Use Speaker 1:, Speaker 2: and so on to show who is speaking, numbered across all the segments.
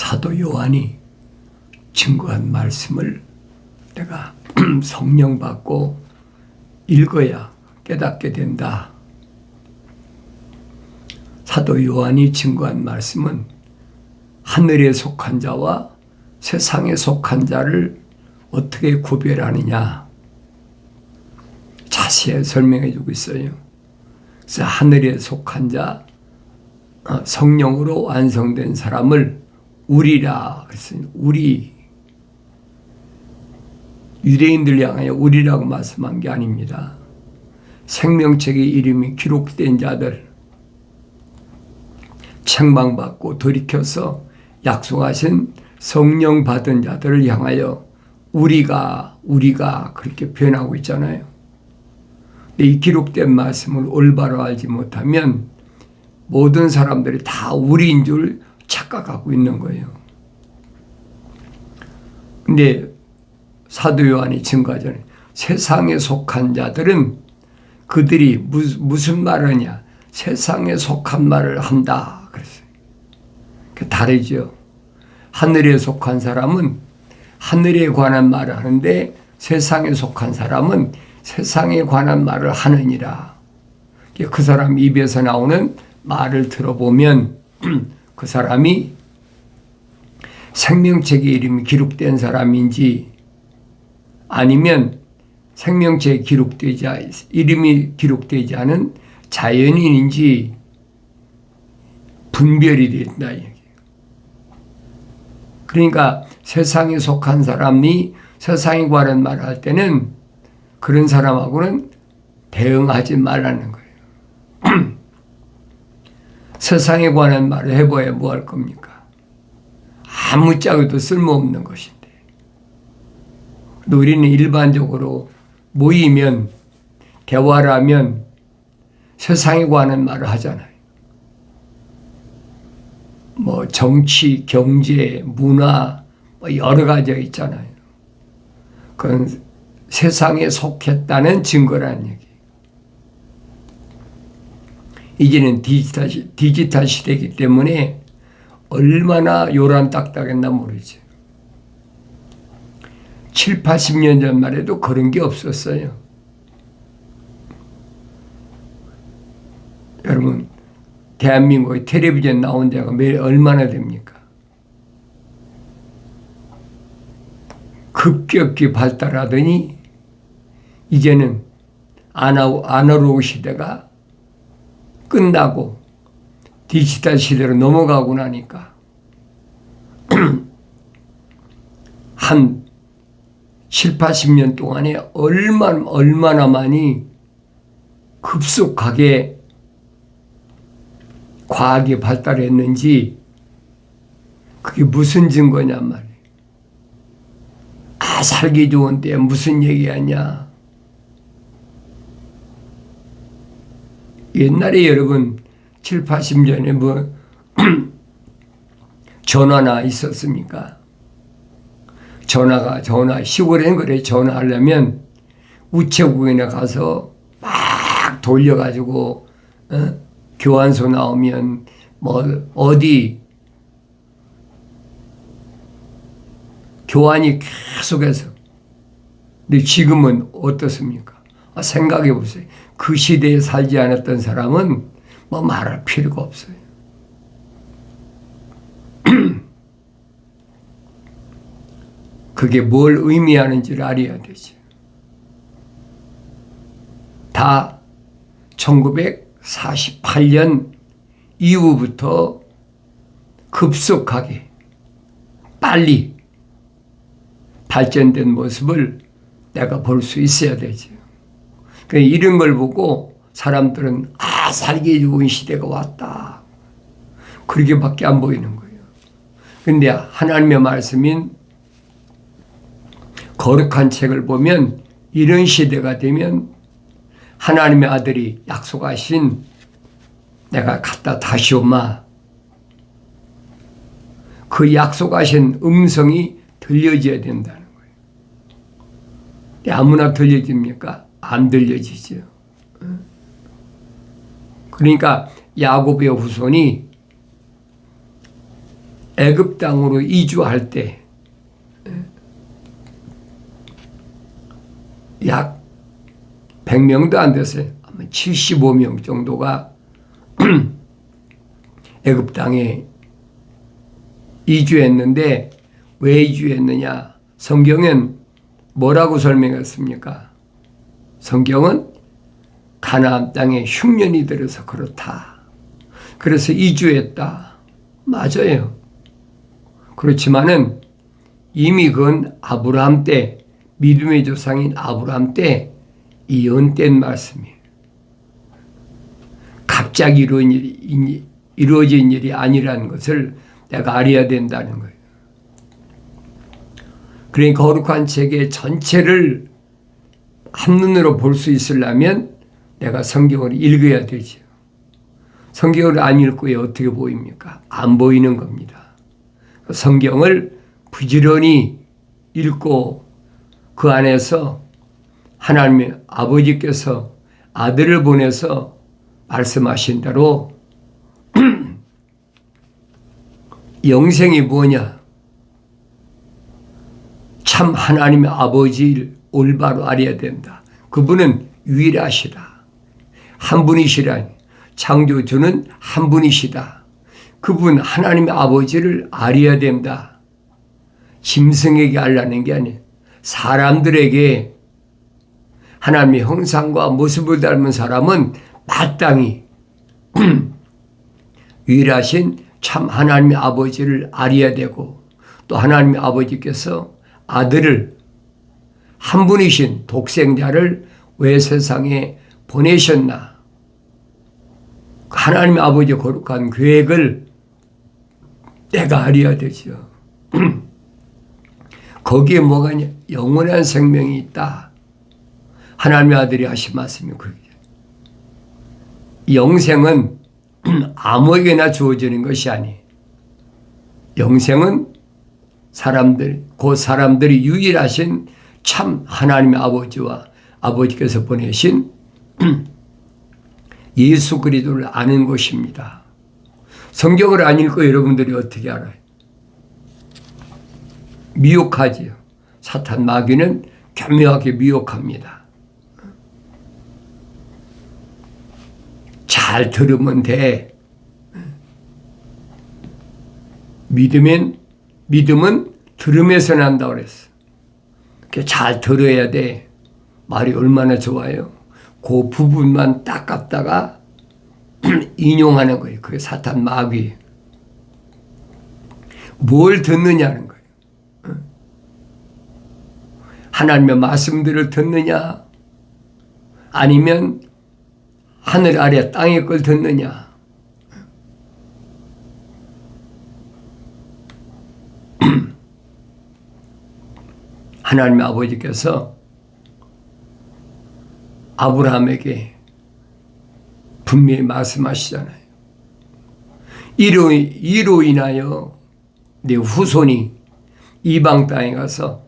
Speaker 1: 사도 요한이 증거한 말씀을 내가 성령 받고 읽어야 깨닫게 된다. 사도 요한이 증거한 말씀은 하늘에 속한 자와 세상에 속한 자를 어떻게 구별하느냐 자세히 설명해 주고 있어요. 그래서 하늘에 속한 자, 성령으로 완성된 사람을 우리라 그랬어요. 우리. 유대인들 향하여 우리라고 말씀한 게 아닙니다. 생명책의 이름이 기록된 자들, 책망받고 돌이켜서 약속하신 성령 받은 자들을 향하여 우리가 그렇게 표현하고 있잖아요. 근데 이 기록된 말씀을 올바로 알지 못하면 모든 사람들이 다 우리인 줄 착각하고 있는 거예요. 근데 사도 요한이 증거하잖아요. 세상에 속한 자들은 그들이 무슨 말을 하냐? 세상에 속한 말을 한다. 그랬어요. 다르죠. 하늘에 속한 사람은 하늘에 관한 말을 하는데 세상에 속한 사람은 세상에 관한 말을 하느니라. 그 사람 입에서 나오는 말을 들어보면 그 사람이 생명책의 이름이 기록된 사람인지 아니면 생명책에 이름이 기록되지 않은 자연인인지 분별이 된다. 그러니까 세상에 속한 사람이 세상에 관한 말을 할 때는 그런 사람하고는 대응하지 말라는 거예요. 세상에 관한 말을 해봐야 뭐 할 겁니까? 아무짝에도 쓸모없는 것인데. 우리는 일반적으로 모이면 대화를 하면 세상에 관한 말을 하잖아요. 뭐 정치, 경제, 문화 뭐 여러 가지가 있잖아요. 그건 세상에 속했다는 증거라는 얘기. 이제는 디지털 시대이기 때문에 얼마나 요란딱딱했나 모르죠. 7, 80년 전만 해도 그런 게 없었어요. 여러분, 대한민국의 텔레비전 나온 지가 얼마나 됩니까? 급격히 발달하더니 이제는 아날로그 시대가 끝나고 디지털 시대로 넘어가고 나니까 한 7, 80년 동안에 얼마나 많이 급속하게 과학이 발달했는지 그게 무슨 증거냔 말이에요. 살기 좋은데 무슨 얘기하냐. 옛날에 여러분 7, 80년에 뭐 전화나 있었습니까? 전화 시골엔 그래. 전화하려면 우체국에 가서 막 돌려가지고 교환소 나오면 뭐 어디 교환이 계속해서. 근데 지금은 어떻습니까? 생각해 보세요. 그 시대에 살지 않았던 사람은 뭐 말할 필요가 없어요. 그게 뭘 의미하는지를 알아야 되죠. 다 1948년 이후부터 급속하게 빨리 발전된 모습을 내가 볼 수 있어야 되죠. 그러니까 이런 걸 보고 사람들은 살기 좋은 시대가 왔다. 그렇게밖에 안 보이는 거예요. 그런데 하나님의 말씀인 거룩한 책을 보면 이런 시대가 되면 하나님의 아들이 약속하신 내가 갔다 다시 오마. 그 약속하신 음성이 들려져야 된다는 거예요. 아무나 들려집니까? 안 들려지죠. 그러니까 야곱의 후손이 애굽 땅으로 이주할 때 약 100명도 안 됐어요. 75명 정도가 애굽 땅에 이주했는데 왜 이주했느냐? 성경은 뭐라고 설명했습니까? 성경은 가나안 땅에 흉년이 들어서 그렇다. 그래서 이주했다. 맞아요. 그렇지만은 이미 그건 아브라함 때, 믿음의 조상인 아브라함 때 예언된 말씀이에요. 갑자기 이루어진 일이 아니라는 것을 내가 알아야 된다는 거예요. 그러니까 거룩한 세계 전체를 한눈으로 볼 수 있으려면 내가 성경을 읽어야 되죠. 성경을 안 읽고 어떻게 보입니까? 안 보이는 겁니다. 성경을 부지런히 읽고 그 안에서 하나님의 아버지께서 아들을 보내서 말씀하신 대로 영생이 뭐냐? 참 하나님의 아버지를 올바로 알아야 된다. 그분은 유일하시다. 한 분이시라. 창조주는 한 분이시다. 그분 하나님의 아버지를 알아야 된다. 짐승에게 알라는 게 아니에요. 사람들에게 하나님의 형상과 모습을 닮은 사람은 마땅히 유일하신 참 하나님의 아버지를 알아야 되고 또 하나님의 아버지께서 아들을 한 분이신 독생자를 왜 세상에 보내셨나? 하나님의 아버지의 거룩한 계획을 내가 알아야 되죠. 거기에 뭐가 있냐? 영원한 생명이 있다. 하나님의 아들이 하신 말씀이 그렇게. 영생은 아무에게나 주어지는 것이 아니에요. 영생은 그 사람들이 유일하신 참 하나님의 아버지와 아버지께서 보내신 예수 그리스도를 아는 것입니다. 성경을 안 읽고 여러분들이 어떻게 알아요? 미혹하지요. 사탄 마귀는 교묘하게 미혹합니다. 잘 들으면 돼. 믿음은 들음에서 난다고 그랬어. 잘 들어야 돼. 말이 얼마나 좋아요. 그 부분만 딱 갖다가 인용하는 거예요. 그게 사탄 마귀. 뭘 듣느냐는 거예요. 하나님의 말씀들을 듣느냐? 아니면 하늘 아래 땅의 걸 듣느냐? 하나님의 아버지께서 아브라함에게 분명히 말씀하시잖아요. 이로 인하여 네 후손이 이방 땅에 가서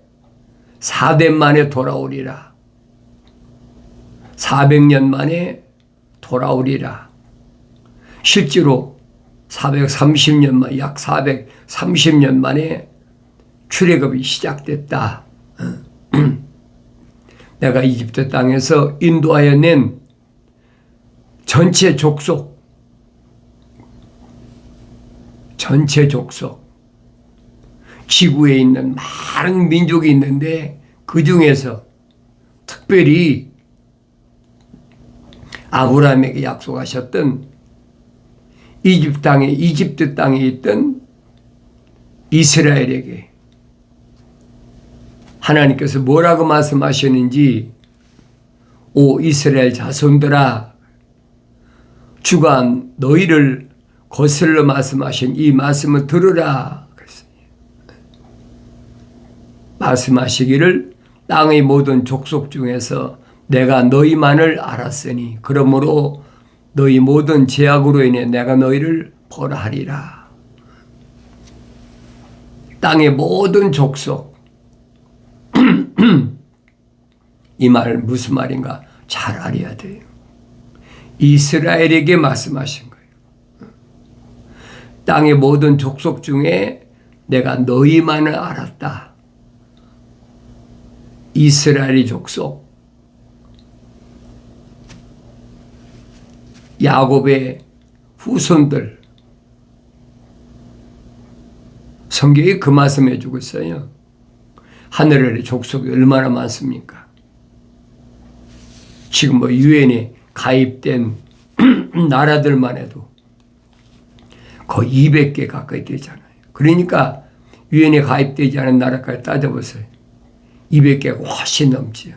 Speaker 1: 4대 만에 돌아오리라. 400년 만에 돌아오리라. 실제로 430년 만, 약 430년 만에 출애굽이 시작됐다. 내가 이집트 땅에서 인도하여 낸 전체 족속, 지구에 있는 많은 민족이 있는데 그 중에서 특별히 아브라함에게 약속하셨던 이집트 땅에 있던 이스라엘에게 하나님께서 뭐라고 말씀하셨는지, 오 이스라엘 자손들아, 주가 너희를 거슬러 말씀하신 이 말씀을 들으라. 말씀하시기를 땅의 모든 족속 중에서 내가 너희만을 알았으니 그러므로 너희 모든 죄악으로 인해 내가 너희를 벌하리라. 땅의 모든 족속. 이 말 무슨 말인가 잘 알아야 돼요. 이스라엘에게 말씀하신 거예요. 땅의 모든 족속 중에 내가 너희만을 알았다. 이스라엘의 족속, 야곱의 후손들, 성경이 그 말씀 해주고 있어요. 하늘 아래 족속이 얼마나 많습니까? 지금 뭐 유엔에 가입된 나라들만 해도 거의 200개 가까이 되잖아요. 그러니까 유엔에 가입되지 않은 나라까지 따져보세요. 200개가 훨씬 넘지요.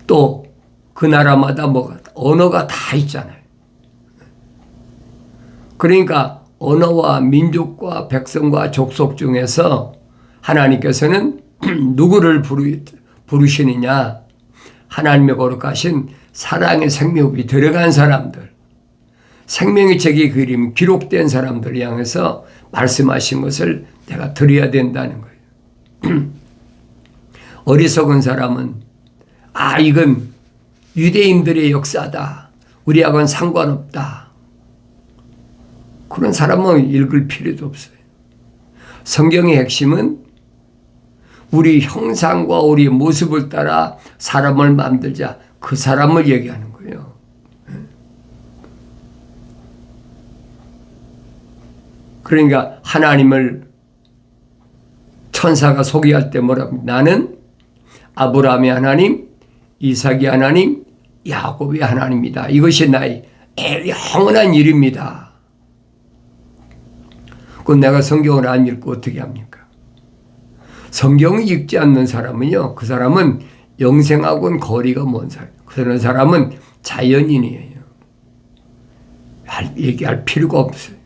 Speaker 1: 또 그 나라마다 언어가 다 있잖아요. 그러니까 언어와 민족과 백성과 족속 중에서 하나님께서는 누구를 부르시느냐? 하나님의 거룩하신 사랑의 생명이 들어간 사람들, 생명의 책에 그림 기록된 사람들을 향해서 말씀하신 것을 내가 드려야 된다는 거예요. 어리석은 사람은 이건 유대인들의 역사다. 우리하고는 상관없다. 그런 사람은 읽을 필요도 없어요. 성경의 핵심은 우리 형상과 우리 모습을 따라 사람을 만들자. 그 사람을 얘기하는 거예요. 그러니까 하나님을 천사가 소개할 때 뭐라고? 나는 아브라함의 하나님, 이삭의 하나님, 야곱의 하나님이다. 이것이 나의 영원한 일입니다. 그건 내가 성경을 안 읽고 어떻게 합니까? 성경을 읽지 않는 사람은요, 그 사람은 영생하고는 거리가 먼 사람. 그런 사람은 자연인이에요. 얘기할 필요가 없어요.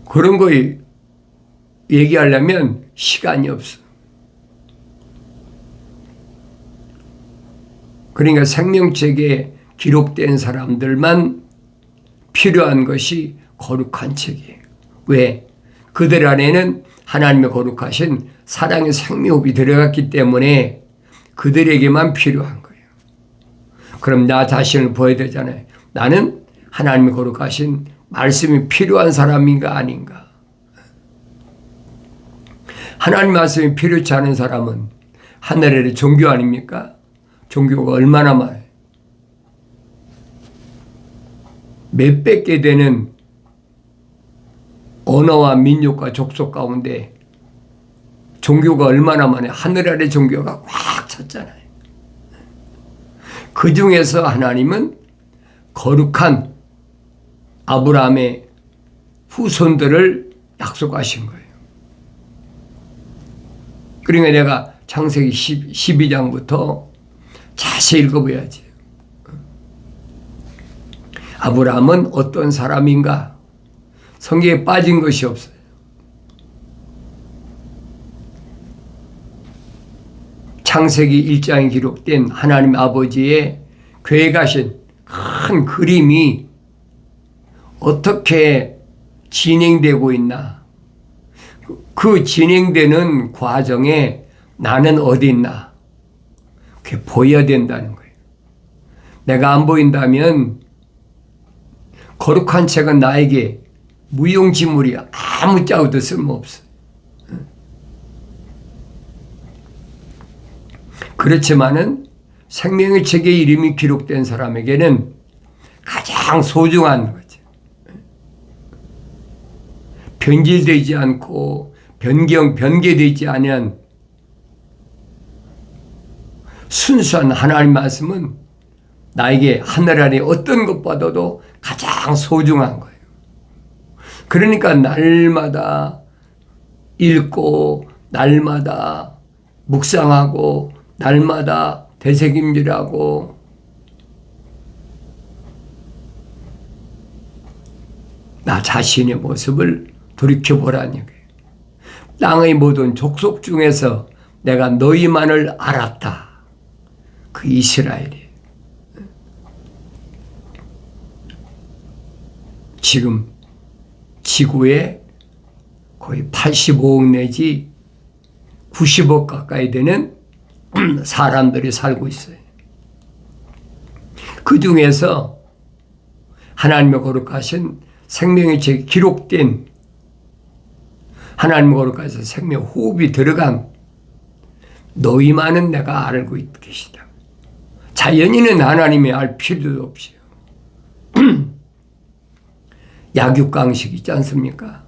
Speaker 1: 그런 거 얘기하려면 시간이 없어. 그러니까 생명책에 기록된 사람들만 필요한 것이 거룩한 책이에요. 왜? 그들 안에는 하나님의 거룩하신 사랑의 생명이 들어갔기 때문에 그들에게만 필요한 거예요. 그럼 나 자신을 보여야 되잖아요. 나는 하나님의 거룩하신 말씀이 필요한 사람인가 아닌가? 하나님 말씀이 필요치 않은 사람은 하늘의 종교 아닙니까? 종교가 얼마나 많아요. 몇백 개 되는 언어와 민족과 족속 가운데 종교가 얼마나 많아요. 하늘 아래 종교가 꽉 찼잖아요. 그 중에서 하나님은 거룩한 아브라함의 후손들을 약속하신 거예요. 그러니까 내가 창세기 12장부터 자세히 읽어봐야지. 아브라함은 어떤 사람인가? 성경에 빠진 것이 없어요. 창세기 1장에 기록된 하나님 아버지의 계획하신 큰 그림이 어떻게 진행되고 있나? 그 진행되는 과정에 나는 어디 있나? 그게 보여야 된다는 거예요. 내가 안 보인다면 거룩한 책은 나에게 무용지물이야. 아무짝에도 쓸모없어. 그렇지만은 생명의 책에 이름이 기록된 사람에게는 가장 소중한 거죠. 변질되지 않고 변개되지 않은 순수한 하나님 말씀은 나에게 하늘 아래 어떤 것보다도 가장 소중한 거예요. 그러니까 날마다 읽고 날마다 묵상하고 날마다 되새김질하고 나 자신의 모습을 돌이켜보라는 얘기예요. 땅의 모든 족속 중에서 내가 너희만을 알았다. 그 이스라엘이 지금 지구에 거의 85억 내지 90억 가까이 되는 사람들이 살고 있어요. 그 중에서 하나님의 거룩하신 생명의 책에 기록된 하나님 거룩하셔서 생명 호흡이 들어간 너희만은 내가 알고 계시다. 자연인은 하나님이 알 필요도 없이요. 약육강식 있지 않습니까?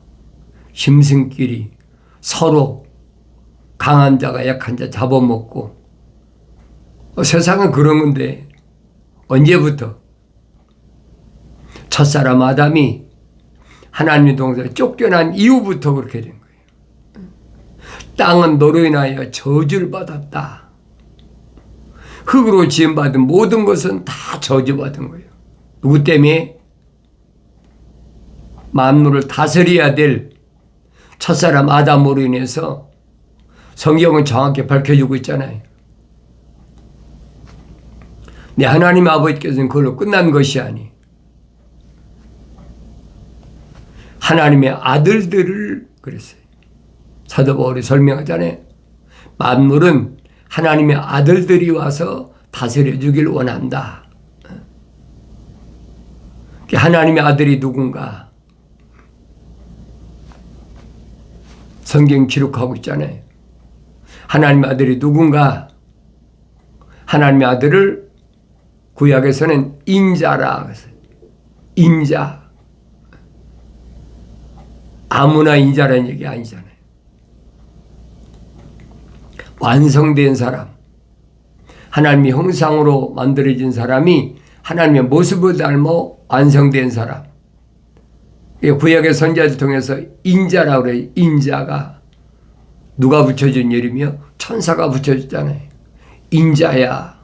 Speaker 1: 짐승끼리 서로 강한 자가 약한 자 잡아먹고 세상은 그런 건데 언제부터 첫사람 아담이 하나님의 동산에 쫓겨난 이후부터 그렇게 된 거예요. 땅은 너로 인하여 저주를 받았다. 흙으로 지음받은 모든 것은 다 저주받은 거예요. 누구 때문에? 만물을 다스려야 될 첫사람 아담으로 인해서 성경은 정확히 밝혀주고 있잖아요. 내 하나님 아버지께서는 그걸로 끝난 것이 아니. 하나님의 아들들을 그랬어요. 사도 바울이 설명하잖아요. 만물은 하나님의 아들들이 와서 다스려 주길 원한다. 하나님의 아들이 누군가? 성경 기록하고 있잖아요. 하나님의 아들이 누군가? 하나님의 아들을 구약에서는 인자라 했어요. 인자. 아무나 인자라는 얘기 아니잖아요. 완성된 사람. 하나님의 형상으로 만들어진 사람이 하나님의 모습을 닮아 완성된 사람. 구약의 선지자를 통해서 인자라고 그래요. 인자가 누가 붙여준 이름이요? 천사가 붙여줬잖아요. 인자야.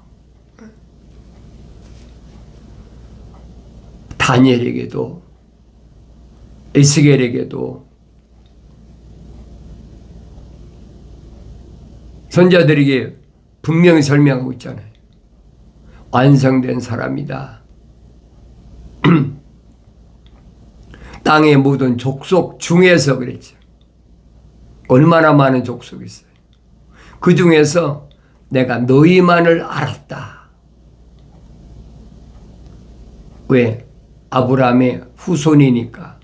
Speaker 1: 다니엘에게도 에스겔에게도 선자들에게 분명히 설명하고 있잖아요. 완성된 사람이다. 땅의 모든 족속 중에서 그랬죠. 얼마나 많은 족속이 있어요. 그 중에서 내가 너희만을 알았다. 왜? 아브라함의 후손이니까.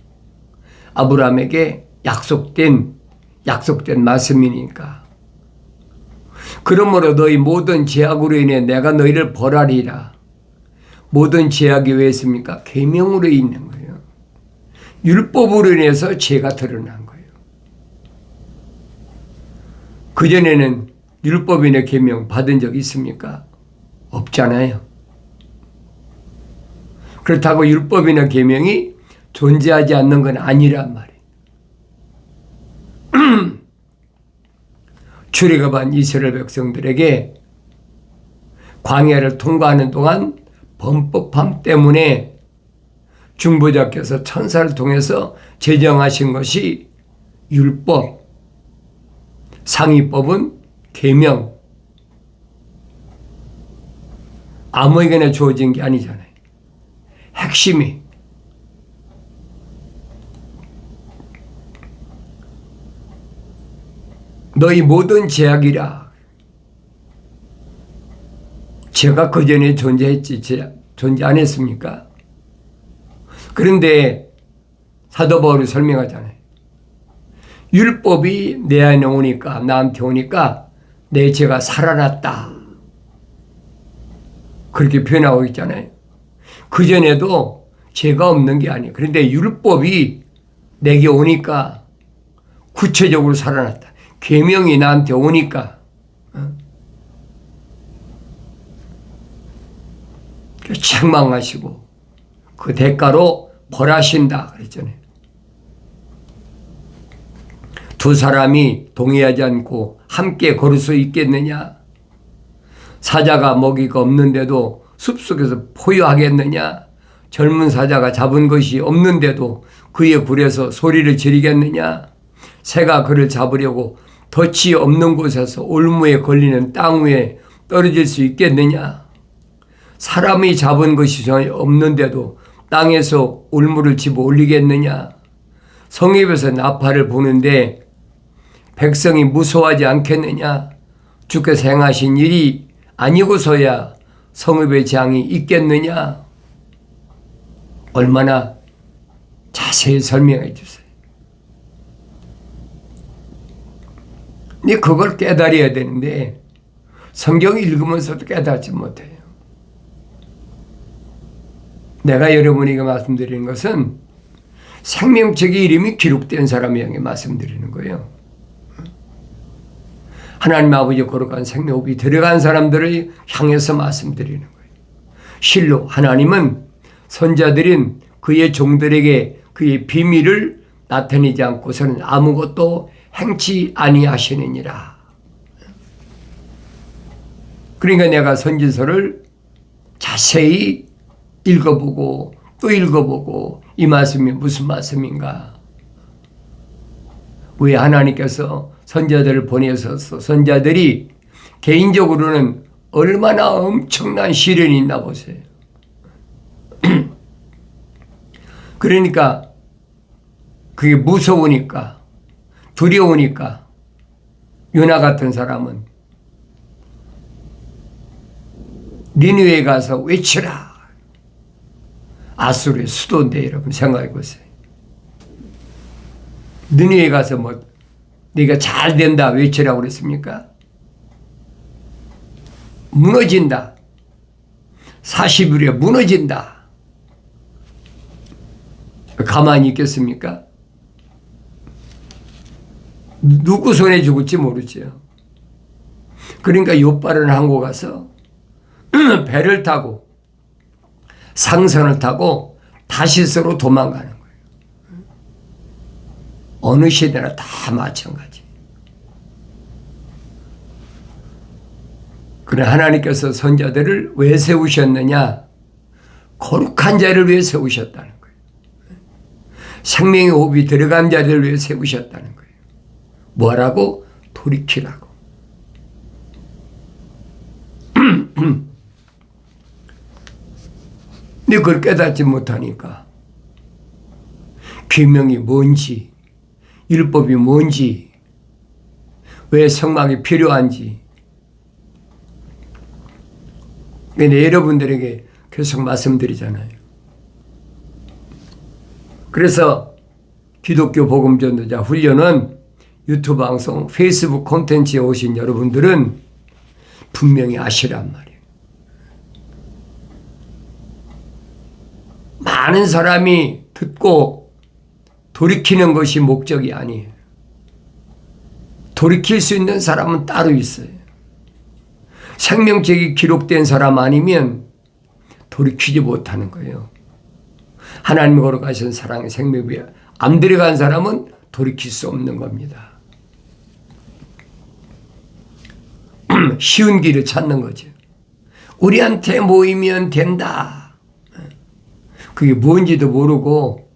Speaker 1: 아브라함에게 약속된 말씀이니까. 그러므로 너희 모든 죄악으로 인해 내가 너희를 벌하리라. 모든 죄악이 왜 있습니까? 계명으로 있는 거예요. 율법으로 인해서 죄가 드러난 거예요. 그전에는 율법이나 계명 받은 적 있습니까? 없잖아요. 그렇다고 율법이나 계명이 존재하지 않는 건 아니란 말이에요. 출애굽한 이스라엘 백성들에게 광야를 통과하는 동안 범법함 때문에 중보자께서 천사를 통해서 제정하신 것이 율법, 상위법은 계명. 아무에게나 주어진 게 아니잖아요. 핵심이 너희 모든 죄악이라. 죄가 그전에 존재했지 존재 안 했습니까? 그런데 사도 바울이 설명하잖아요. 율법이 내 안에 오니까, 나한테 오니까 내 죄가 살아났다. 그렇게 표현하고 있잖아요. 그전에도 죄가 없는 게 아니에요. 그런데 율법이 내게 오니까 구체적으로 살아났다. 계명이 나한테 오니까 책망하시고 그 대가로 벌하신다 그랬잖아요. 두 사람이 동의하지 않고 함께 걸을 수 있겠느냐? 사자가 먹이가 없는데도 숲속에서 포효하겠느냐? 젊은 사자가 잡은 것이 없는데도 그의 굴에서 소리를 지르겠느냐? 새가 그를 잡으려고 덫이 없는 곳에서 올무에 걸리는 땅 위에 떨어질 수 있겠느냐? 사람이 잡은 것이 전혀 없는데도 땅에서 올무를 집어 올리겠느냐? 성읍에서 나팔을 부는데 백성이 무서워하지 않겠느냐? 주께서 행하신 일이 아니고서야 성읍의 재앙이 있겠느냐? 얼마나 자세히 설명해 주세요. 근데 그걸 깨달아야 되는데 성경 읽으면서도 깨닫지 못해요. 내가 여러분에게 말씀드리는 것은 생명책의 이름이 기록된 사람을 향해 말씀드리는 거예요. 하나님 아버지 거룩한 생명호흡이 들어간 사람들을 향해서 말씀드리는 거예요. 실로 하나님은 선자들인 그의 종들에게 그의 비밀을 나타내지 않고서는 아무것도 행치 아니하시느니라. 그러니까 내가 선지서를 자세히 읽어보고 또 읽어보고 이 말씀이 무슨 말씀인가? 왜 하나님께서 선자들을 보내셔서 선자들이 개인적으로는 얼마나 엄청난 시련이 있나 보세요. 그러니까 그게 무서우니까 두려우니까 요나 같은 사람은 니느웨에 가서 외치라. 아수르의 수도인데 여러분 생각해 보세요. 니느웨에 가서 뭐 네가 잘 된다 외치라고 그랬습니까? 무너진다. 40일에 무너진다. 가만히 있겠습니까? 누구 손에 죽을지 모르죠. 그러니까 욥발을 한국 가서 배를 타고 상선을 타고 다시스로 도망가는 거예요. 어느 시대나 다 마찬가지. 그래 하나님께서 선자들을 왜 세우셨느냐? 거룩한 자를 위해 세우셨다는 거예요. 생명의 호흡이 들어간 자들을 위해 세우셨다는 거예요. 뭐라고? 돌이키라고. 근데 그걸 깨닫지 못하니까 계명이 뭔지, 율법이 뭔지, 왜 성막이 필요한지. 근데 여러분들에게 계속 말씀드리잖아요. 그래서 기독교 복음 전도자 훈련은 유튜브 방송, 페이스북 콘텐츠에 오신 여러분들은 분명히 아시란 말이에요. 많은 사람이 듣고 돌이키는 것이 목적이 아니에요. 돌이킬 수 있는 사람은 따로 있어요. 생명책이 기록된 사람 아니면 돌이키지 못하는 거예요. 하나님 거룩하신 사랑의 생명이 안 들어간 사람은 돌이킬 수 없는 겁니다. 쉬운 길을 찾는 거죠. 우리한테 모이면 된다. 그게 뭔지도 모르고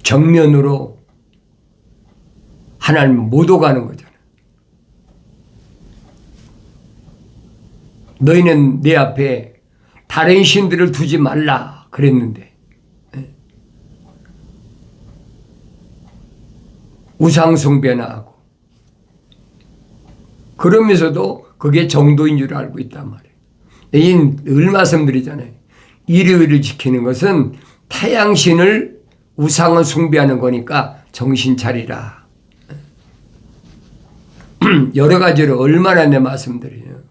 Speaker 1: 정면으로 하나님 못 오가는 거잖아요. 너희는 내 앞에 다른 신들을 두지 말라 그랬는데 우상 숭배나 하고 그러면서도 그게 정도인 줄 알고 있단 말이에요. 늘 말씀드리잖아요. 일요일을 지키는 것은 태양신을 우상을 숭배하는 거니까 정신 차리라. 여러 가지로 얼마나 내 말씀드려요.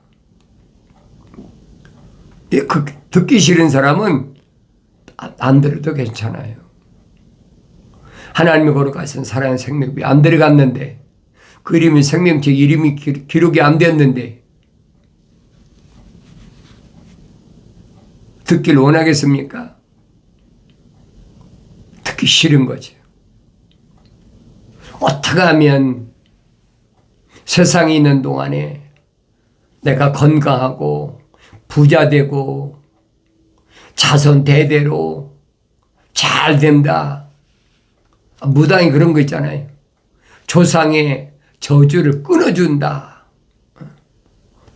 Speaker 1: 듣기 싫은 사람은 안 들어도 괜찮아요. 하나님의 거룩하신 사랑의 생명이 안 들어갔는데 그 이름이 생명책 이름이 기록이 안 됐는데 듣기를 원하겠습니까? 듣기 싫은 거죠. 어떻게 하면 세상에 있는 동안에 내가 건강하고 부자 되고 자손 대대로 잘 된다. 무당이 그런 거 있잖아요. 조상의 저주를 끊어준다.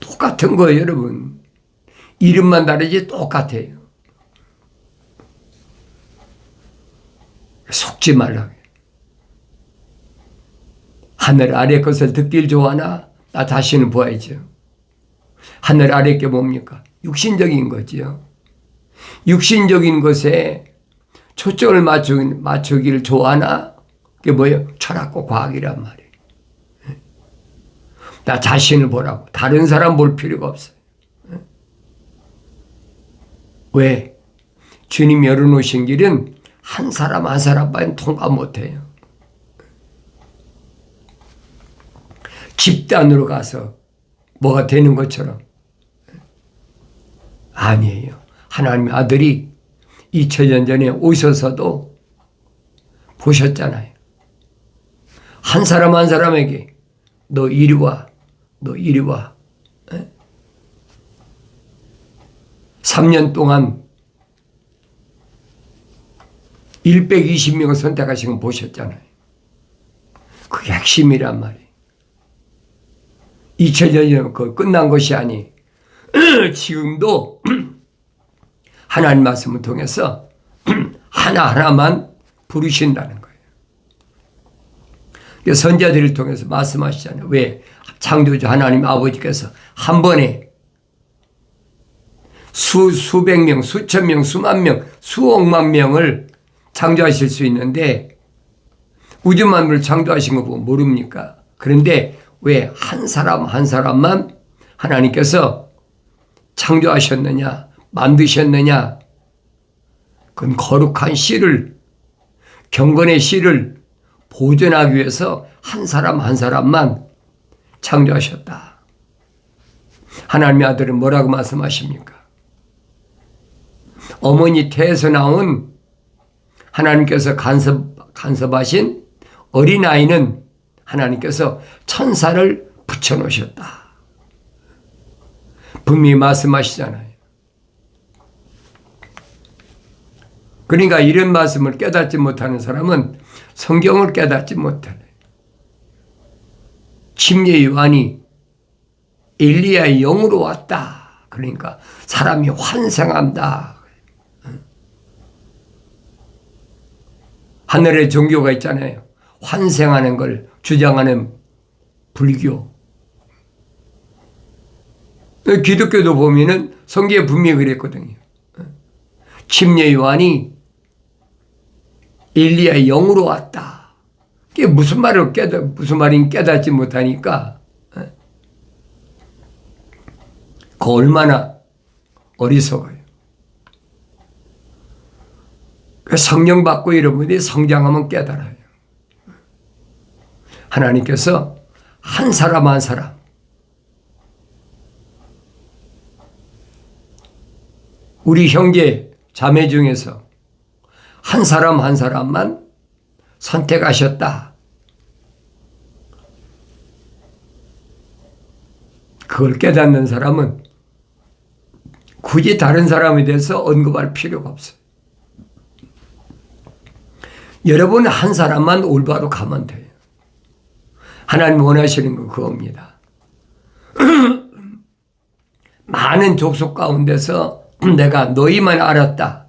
Speaker 1: 똑같은 거예요, 여러분. 이름만 다르지 똑같아요. 속지 말라고. 하늘 아래 것을 듣길 좋아하나? 나 다시는 보아야죠. 하늘 아래 게 뭡니까? 육신적인 거지요. 육신적인 것에 초점을 맞추기를 좋아하나? 그게 뭐예요? 철학과 과학이란 말이에요. 나 자신을 보라고. 다른 사람 볼 필요가 없어요. 왜? 주님이 열어놓으신 길은 한 사람 한 사람만 통과 못해요. 집단으로 가서 뭐가 되는 것처럼. 아니에요. 하나님의 아들이 2000년 전에 오셔서도 보셨잖아요. 한 사람 한 사람에게 너 이리 와. 너 이리 와. 3년 동안 120명을 선택하신 거 보셨잖아요. 그게 핵심이란 말이에요. 2000년 전 끝난 것이 아니 지금도 하나님 말씀을 통해서 하나하나만 부르신다는 거예요. 선자들을 통해서 말씀하시잖아요. 왜? 창조주 하나님 아버지께서 한 번에 수백 명, 수천 명, 수만 명, 수억만 명을 창조하실 수 있는데 우주 만물을 창조하신 거 보고 모릅니까? 그런데 왜 한 사람 한 사람만 하나님께서 창조하셨느냐, 만드셨느냐? 그건 거룩한 씨를, 경건의 씨를 보존하기 위해서 한 사람 한 사람만 창조하셨다. 하나님의 아들은 뭐라고 말씀하십니까? 어머니 태에서 나온 하나님께서 간섭하신 어린아이는 하나님께서 천사를 붙여놓으셨다. 분명히 말씀하시잖아요. 그러니까 이런 말씀을 깨닫지 못하는 사람은 성경을 깨닫지 못하네. 침례 요한이 엘리야의 영으로 왔다. 그러니까 사람이 환생한다. 하늘의 종교가 있잖아요. 환생하는 걸 주장하는 불교. 기독교도 보면은 성경에 분명히 그랬거든요. 침례 요한이 엘리야의 영으로 왔다. 그게 무슨 말인지 깨닫지 못하니까 그 얼마나 어리석어요. 성령 받고 여러분이 성장하면 깨달아요. 하나님께서 한 사람 한 사람 우리 형제 자매 중에서 한 사람 한 사람만 선택하셨다. 그걸 깨닫는 사람은 굳이 다른 사람에 대해서 언급할 필요가 없어요. 여러분 한 사람만 올바로 가면 돼요. 하나님 원하시는 건 그겁니다. 많은 족속 가운데서 내가 너희만 알았다.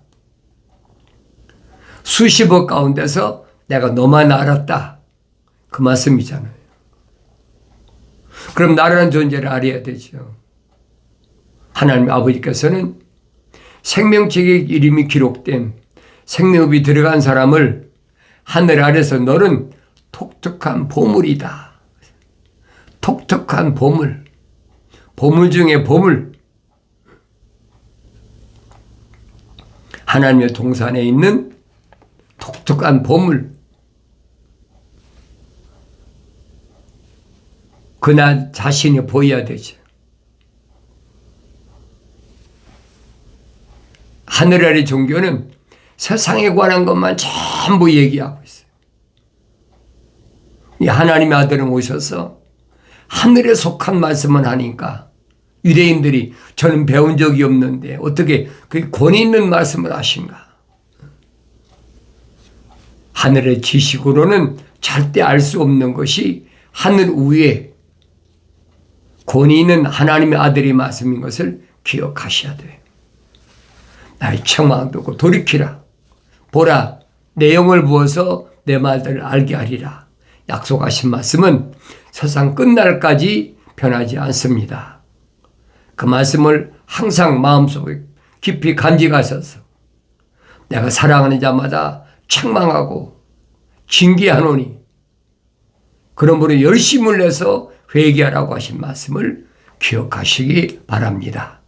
Speaker 1: 수십억 가운데서 내가 너만 알았다. 그 말씀이잖아요. 그럼 나라는 존재를 알아야 되죠. 하나님 아버지께서는 생명책에 이름이 기록된 생명업이 들어간 사람을 하늘 아래서 너는 독특한 보물이다. 독특한 보물. 보물 중에 보물. 하나님의 동산에 있는 독특한 보물. 그나 자신이 보여야 되죠. 하늘 아래 종교는 세상에 관한 것만 전부 얘기하고 있어요. 이 하나님의 아들은 오셔서 하늘에 속한 말씀을 하니까 유대인들이 저는 배운 적이 없는데 어떻게 그 권위 있는 말씀을 하신가? 하늘의 지식으로는 절대 알 수 없는 것이 하늘 위에 권위 있는 하나님의 아들이 말씀인 것을 기억하셔야 돼요. 나의 청망 듣고 돌이키라. 보라, 내 영을 부어서 내 말들을 알게 하리라. 약속하신 말씀은 세상 끝날까지 변하지 않습니다. 그 말씀을 항상 마음속에 깊이 간직하셔서 내가 사랑하는 자마다 책망하고 징계하노니 그러므로 열심을 내서 회개하라고 하신 말씀을 기억하시기 바랍니다.